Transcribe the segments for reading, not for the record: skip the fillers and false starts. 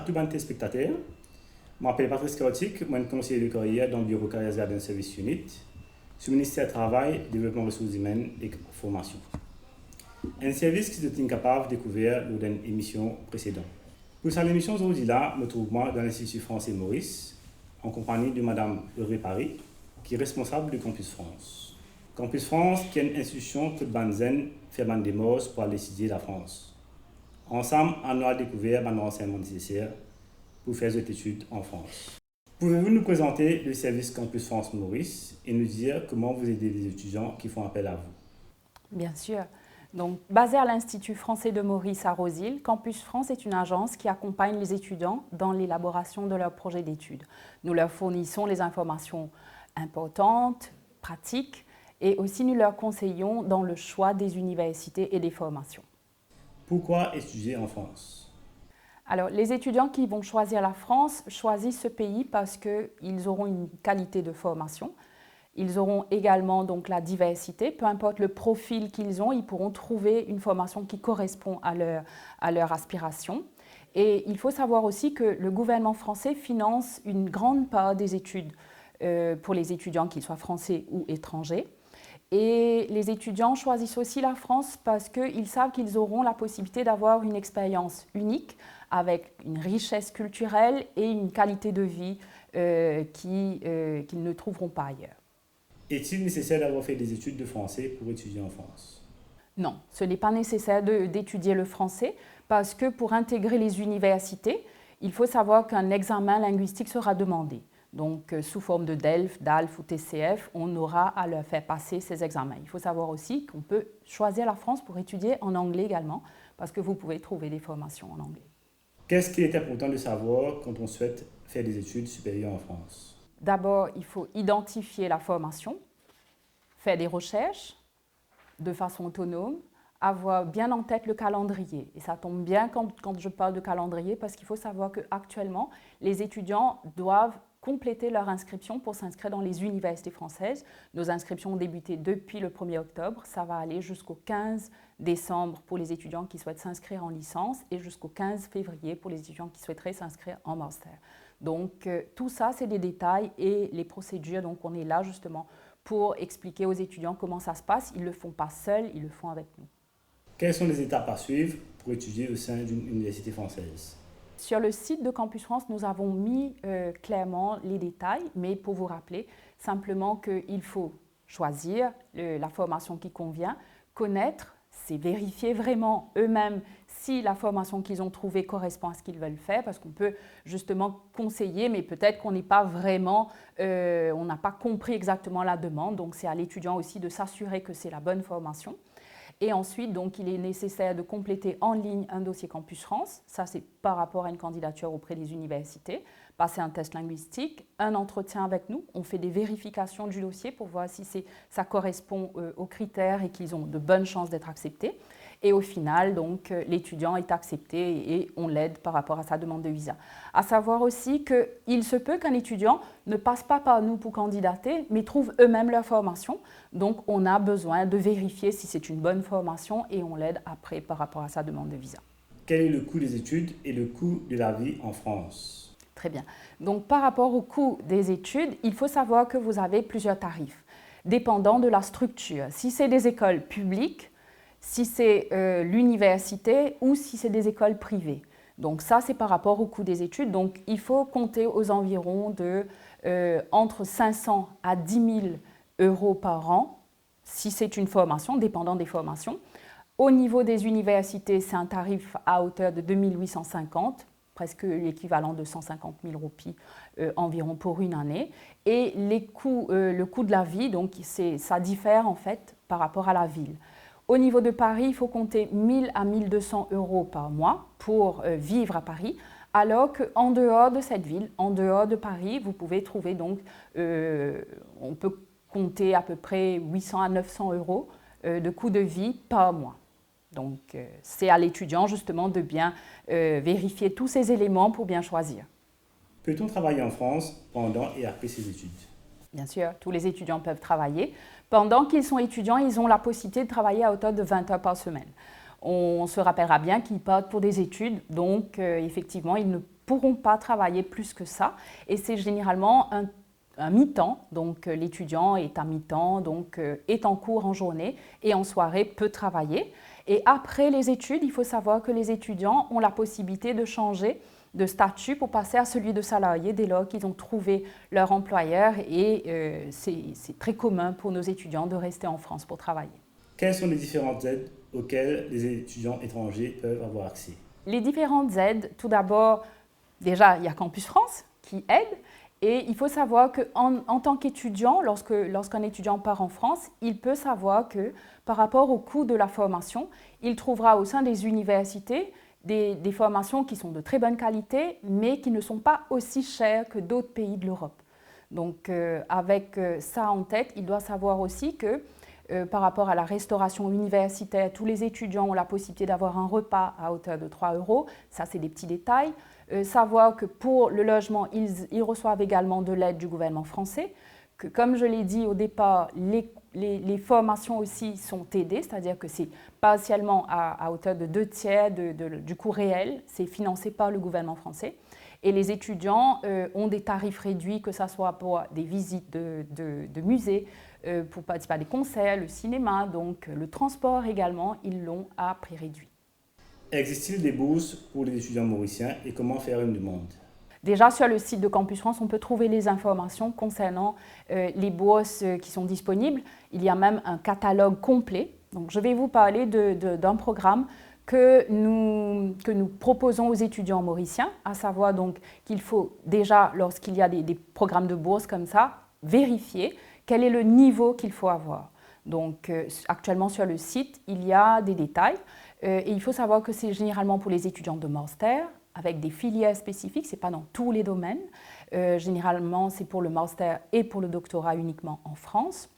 tous les téléspectateurs. Je m'appelle Patrice Chaotique, je suis conseiller de carrière dans le bureau Carrière Garden Service Unit, sur le ministère du Travail, Développement des ressources humaines et Formation. Un service qui est incapable de découvrir lors d'une émission précédente. Pour cette émission aujourd'hui, je me trouve dans l'Institut français Maurice, en compagnie de Mme Hervé Paris, qui est responsable de Campus France. Campus France, qui est une institution que Banzen fait des démarches pour aller étudier la France. Ensemble, on a découvert les renseignements nécessaires pour faire des études en France. Pouvez-vous nous présenter le service Campus France Maurice et nous dire comment vous aidez les étudiants qui font appel à vous? Bien sûr. Donc, basé à l'Institut français de Maurice à Rosil, Campus France est une agence qui accompagne les étudiants dans l'élaboration de leurs projets d'études. Nous leur fournissons les informations importantes, pratiques, et aussi nous leur conseillons dans le choix des universités et des formations. Pourquoi étudier en France? Alors, les étudiants qui vont choisir la France choisissent ce pays parce qu'ils auront une qualité de formation. Ils auront également donc la diversité, peu importe le profil qu'ils ont, ils pourront trouver une formation qui correspond à leur aspiration. Et il faut savoir aussi que le gouvernement français finance une grande part des études pour les étudiants, qu'ils soient français ou étrangers. Et les étudiants choisissent aussi la France parce qu'ils savent qu'ils auront la possibilité d'avoir une expérience unique avec une richesse culturelle et une qualité de vie qu'ils ne trouveront pas ailleurs. Est-il nécessaire d'avoir fait des études de français pour étudier en France? Non, ce n'est pas nécessaire d'étudier le français parce que pour intégrer les universités, il faut savoir qu'un examen linguistique sera demandé. Donc, sous forme de DELF, DALF ou TCF, on aura à leur faire passer ces examens. Il faut savoir aussi qu'on peut choisir la France pour étudier en anglais également, parce que vous pouvez trouver des formations en anglais. Qu'est-ce qui est important de savoir quand on souhaite faire des études supérieures en France? D'abord, il faut identifier la formation, faire des recherches de façon autonome, avoir bien en tête le calendrier. Et ça tombe bien quand je parle de calendrier, parce qu'il faut savoir qu'actuellement, les étudiants doivent compléter leur inscription pour s'inscrire dans les universités françaises. Nos inscriptions ont débuté depuis le 1er octobre. Ça va aller jusqu'au 15 décembre pour les étudiants qui souhaitent s'inscrire en licence et jusqu'au 15 février pour les étudiants qui souhaiteraient s'inscrire en master. Donc, tout ça, c'est des détails et les procédures. Donc, on est là justement pour expliquer aux étudiants comment ça se passe. Ils ne le font pas seuls, ils le font avec nous. Quelles sont les étapes à suivre pour étudier au sein d'une université française? Sur le site de Campus France, nous avons mis clairement les détails, mais pour vous rappeler simplement qu'il faut choisir la formation qui convient, connaître, c'est vérifier vraiment eux-mêmes si la formation qu'ils ont trouvée correspond à ce qu'ils veulent faire, parce qu'on peut justement conseiller, mais peut-être qu'on n'est pas vraiment, on n'a pas compris exactement la demande, donc c'est à l'étudiant aussi de s'assurer que c'est la bonne formation. Et ensuite, donc, il est nécessaire de compléter en ligne un dossier Campus France. Ça, c'est par rapport à une candidature auprès des universités. Passer un test linguistique, un entretien avec nous. On fait des vérifications du dossier pour voir si ça correspond aux critères et qu'ils ont de bonnes chances d'être acceptés. Et au final, donc, l'étudiant est accepté et on l'aide par rapport à sa demande de visa. À savoir aussi qu'il se peut qu'un étudiant ne passe pas par nous pour candidater, mais trouve eux-mêmes leur formation. Donc, on a besoin de vérifier si c'est une bonne formation et on l'aide après par rapport à sa demande de visa. Quel est le coût des études et le coût de la vie en France? Très bien. Donc, par rapport au coût des études, il faut savoir que vous avez plusieurs tarifs, dépendant de la structure. Si c'est des écoles publiques, si c'est l'université ou si c'est des écoles privées. Donc ça, c'est par rapport au coût des études. Donc il faut compter aux environs de entre 500 à 10 000 euros par an, si c'est une formation, dépendant des formations. Au niveau des universités, c'est un tarif à hauteur de 2 850, presque l'équivalent de 150 000 roupies environ pour une année. Et le coût de la vie, donc ça diffère en fait par rapport à la ville. Au niveau de Paris, il faut compter 1 000 à 1 200 euros par mois pour vivre à Paris, alors qu'en dehors de cette ville, en dehors de Paris, vous pouvez trouver donc, on peut compter à peu près 800 à 900 euros de coût de vie par mois. Donc, c'est à l'étudiant justement de bien vérifier tous ces éléments pour bien choisir. Peut-on travailler en France pendant et après ses études? Bien sûr, tous les étudiants peuvent travailler. Pendant qu'ils sont étudiants, ils ont la possibilité de travailler à hauteur de 20 heures par semaine. On se rappellera bien qu'ils partent pour des études, donc effectivement, ils ne pourront pas travailler plus que ça. Et c'est généralement un mi-temps, donc l'étudiant est à mi-temps, donc est en cours en journée et en soirée peut travailler. Et après les études, il faut savoir que les étudiants ont la possibilité de changer de statut pour passer à celui de salarié dès lors qu'ils ont trouvé leur employeur et c'est très commun pour nos étudiants de rester en France pour travailler. Quelles sont les différentes aides auxquelles les étudiants étrangers peuvent avoir accès? Les différentes aides, tout d'abord, déjà il y a Campus France qui aide. Et il faut savoir qu'en tant qu'étudiant, lorsqu'un étudiant part en France, il peut savoir que par rapport au coût de la formation, il trouvera au sein des universités des formations qui sont de très bonne qualité, mais qui ne sont pas aussi chères que d'autres pays de l'Europe. Donc avec ça en tête, il doit savoir aussi que par rapport à la restauration universitaire, tous les étudiants ont la possibilité d'avoir un repas à hauteur de 3 €. Ça, c'est des petits détails. Savoir que pour le logement, ils reçoivent également de l'aide du gouvernement français, que comme je l'ai dit au départ, les formations aussi sont aidées, c'est-à-dire que c'est partiellement à hauteur de 2/3 du coût réel, c'est financé par le gouvernement français. Et les étudiants ont des tarifs réduits, que ce soit pour des visites de musées, pour participer à des concerts, le cinéma, donc le transport également, ils l'ont à prix réduit. Existe-t-il des bourses pour les étudiants mauriciens et comment faire une demande? Déjà, sur le site de Campus France, on peut trouver les informations concernant les bourses qui sont disponibles. Il y a même un catalogue complet. Donc, je vais vous parler d'un programme que nous proposons aux étudiants mauriciens, à savoir donc qu'il faut déjà, lorsqu'il y a des programmes de bourse comme ça, vérifier quel est le niveau qu'il faut avoir. Donc, actuellement sur le site, il y a des détails. Et il faut savoir que c'est généralement pour les étudiants de master, avec des filières spécifiques, ce n'est pas dans tous les domaines. Généralement, c'est pour le master et pour le doctorat uniquement en France.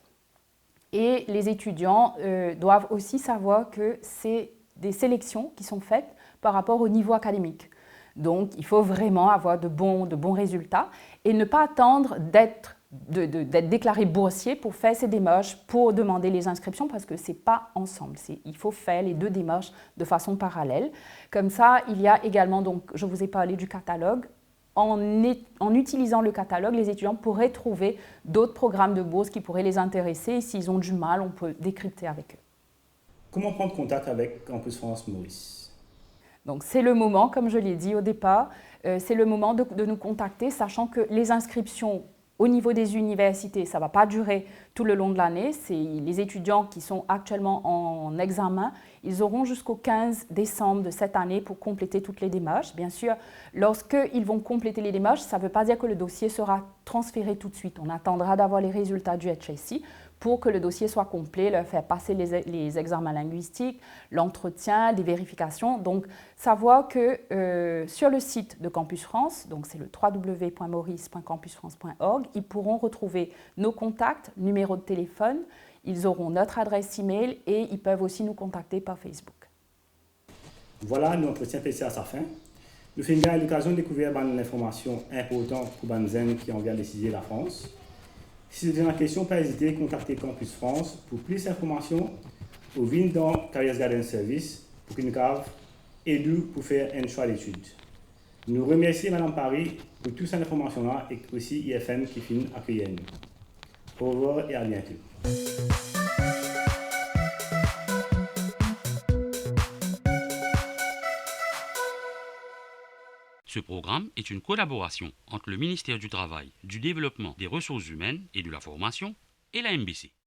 Et les étudiants doivent aussi savoir que c'est des sélections qui sont faites par rapport au niveau académique. Donc, il faut vraiment avoir de bons résultats et ne pas attendre d'être déclaré boursier pour faire ces démarches, pour demander les inscriptions, parce que ce n'est pas ensemble. Il faut faire les deux démarches de façon parallèle. Comme ça, il y a également, donc, je vous ai parlé du catalogue. En utilisant le catalogue, les étudiants pourraient trouver d'autres programmes de bourse qui pourraient les intéresser. Et s'ils ont du mal, on peut décrypter avec eux. Comment prendre contact avec Campus France Maurice? Donc, c'est le moment, comme je l'ai dit au départ, c'est le moment de nous contacter, sachant que les inscriptions au niveau des universités, ça ne va pas durer tout le long de l'année. C'est les étudiants qui sont actuellement en examen, ils auront jusqu'au 15 décembre de cette année pour compléter toutes les démarches. Bien sûr, lorsqu'ils vont compléter les démarches, ça ne veut pas dire que le dossier sera transféré tout de suite. On attendra d'avoir les résultats du HSI pour que le dossier soit complet, leur faire passer les examens linguistiques, l'entretien, des vérifications. Donc, savoir que sur le site de Campus France, donc c'est le www.maurice.campusfrance.org, ils pourront retrouver nos contacts, numéro de téléphone, ils auront notre adresse email et ils peuvent aussi nous contacter par Facebook. Voilà, notre entretien PC à sa fin. Nous faisons l'occasion de découvrir une information importante pour Banzen qui en vient d'étudier la France. Si vous avez une question, pas hésiter à contacter Campus France pour plus d'informations ou venir dans Careers Guidance Service pour qu'une cave aide pour faire un choix d'études. Nous remercions Mme Paris pour toute cette information-là et aussi IFM qui finit accueillir nous. Au revoir et à bientôt. Ce programme est une collaboration entre le ministère du Travail, du Développement des Ressources Humaines et de la Formation et la MBC.